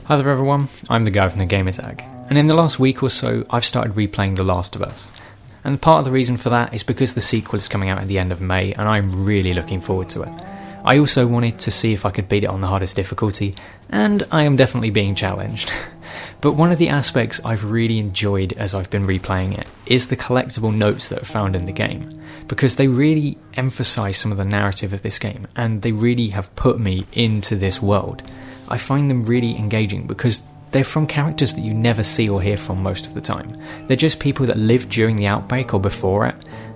Hi there everyone, I'm the guy from the Gamertag, and in the last week or so I've started replaying The Last of Us. And part of the reason for that is because the sequel is coming out at the end of May and I'm really looking forward to it. I also wanted to see if I could beat it on the hardest difficulty, and I am definitely being challenged. But one of the aspects I've really enjoyed as I've been replaying it is the collectible notes that are found in the game, because they really emphasise some of the narrative of this game and they really have put me into this world. I find them really engaging because they're from characters that you never see or hear from most of the time. They're just people that lived during the outbreak or before it,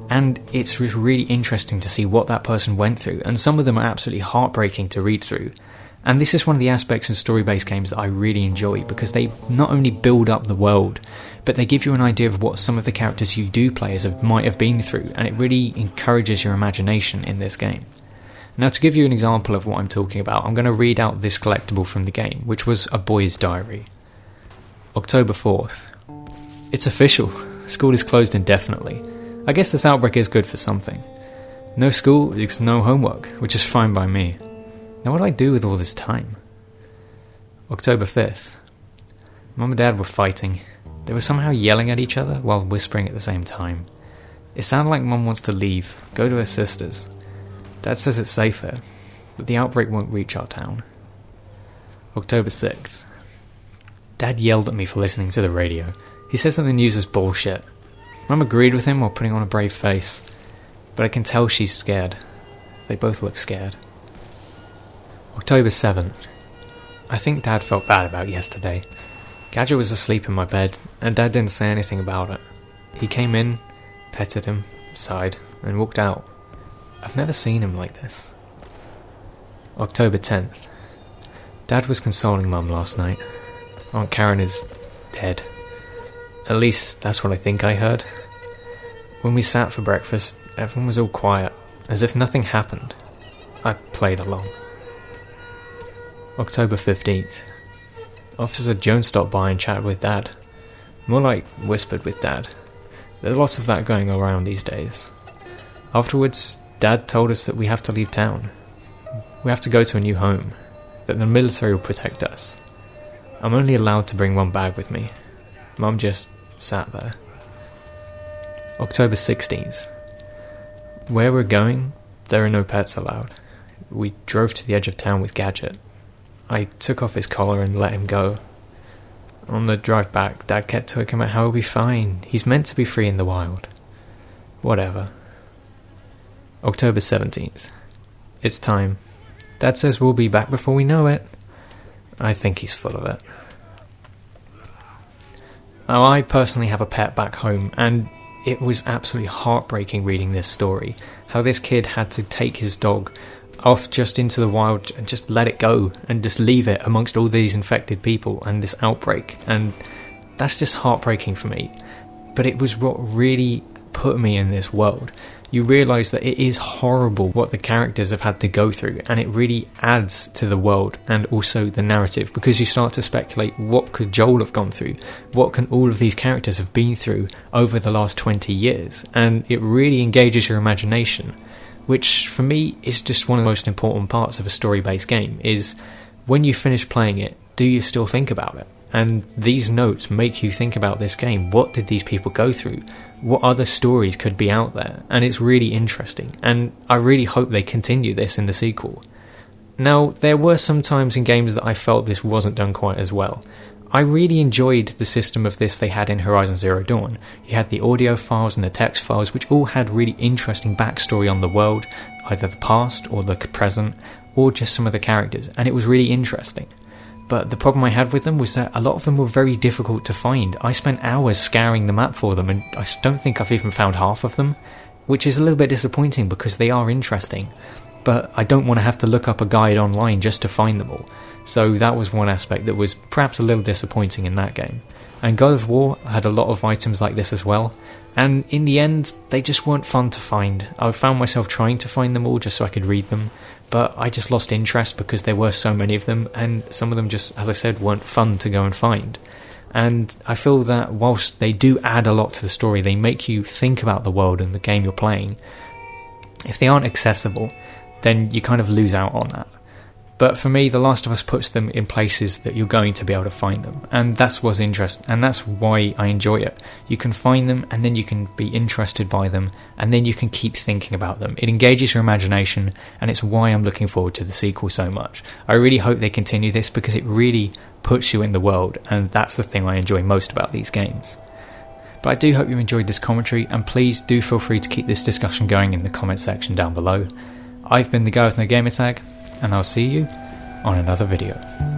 and it's really interesting to see what that person went through, and some of them are absolutely heartbreaking to read through. And this is one of the aspects in story-based games that I really enjoy, because they not only build up the world, but they give you an idea of what some of the characters you do play as might have been through, and it really encourages your imagination in this game. Now, to give you an example of what I'm talking about, I'm going to read out this collectible from the game, which was a boy's diary. October 4th. It's official. School is closed indefinitely. I guess this outbreak is good for something. No school is no homework, which is fine by me. Now what do I do with all this time? October 5th. Mum and Dad were fighting. They were somehow yelling at each other while whispering at the same time. It sounded like Mum wants to leave, go to her sister's. Dad says it's safer, but the outbreak won't reach our town. October 6th. Dad yelled at me for listening to the radio. He says that the news is bullshit. Mum agreed with him while putting on a brave face, but I can tell she's scared. They both look scared. October 7th. I think Dad felt bad about yesterday. Gadget was asleep in my bed, and Dad didn't say anything about it. He came in, petted him, sighed, and walked out. I've never seen him like this. October 10th. Dad was consoling Mum last night. Aunt Karen is dead. At least that's what I think I heard. When we sat for breakfast, everyone was all quiet, as if nothing happened. I played along. October 15th. Officer Jones stopped by and chatted with Dad. More like whispered with Dad. There's lots of that going around these days. Afterwards, Dad told us that we have to leave town. We have to go to a new home, that the military will protect us. I'm only allowed to bring one bag with me. Mum just sat there. October 16th. Where we're going, there are no pets allowed. We drove to the edge of town with Gadget. I took off his collar and let him go. On the drive back, Dad kept talking about how he'll be fine. He's meant to be free in the wild. Whatever. October 17th. It's time. Dad says we'll be back before we know it. I think he's full of it. Now, I personally have a pet back home, and it was absolutely heartbreaking reading this story. How this kid had to take his dog off just into the wild and just let it go and just leave it amongst all these infected people and this outbreak. And that's just heartbreaking for me. But it was what really put me in this world. You realise that it is horrible what the characters have had to go through, and it really adds to the world and also the narrative, because you start to speculate, what could Joel have gone through? What can all of these characters have been through over the last 20 years? And it really engages your imagination, which for me is just one of the most important parts of a story-based game, is when you finish playing it, do you still think about it? And these notes make you think about this game. What did these people go through? What other stories could be out there? And it's really interesting. And I really hope they continue this in the sequel. Now, there were some times in games that I felt this wasn't done quite as well. I really enjoyed the system of this they had in Horizon Zero Dawn. You had the audio files and the text files, which all had really interesting backstory on the world, either the past or the present, or just some of the characters. And it was really interesting. But the problem I had with them was that a lot of them were very difficult to find. I spent hours scouring the map for them, and I don't think I've even found half of them, which is a little bit disappointing because they are interesting. But I don't want to have to look up a guide online just to find them all. So that was one aspect that was perhaps a little disappointing in that game. And God of War had a lot of items like this as well, and in the end they just weren't fun to find. I found myself trying to find them all just so I could read them, but I just lost interest because there were so many of them, and some of them just, as I said, weren't fun to go and find. And I feel that whilst they do add a lot to the story, they make you think about the world and the game you're playing. If they aren't accessible, then you kind of lose out on that. But for me, The Last of Us puts them in places that you're going to be able to find them, and that's what's interesting, and that's why I enjoy it. You can find them, and then you can be interested by them, and then you can keep thinking about them. It engages your imagination, and it's why I'm looking forward to the sequel so much. I really hope they continue this, because it really puts you in the world, and that's the thing I enjoy most about these games. But I do hope you enjoyed this commentary, and please do feel free to keep this discussion going in the comment section down below. I've been the guy with no gamer tag, and I'll see you on another video.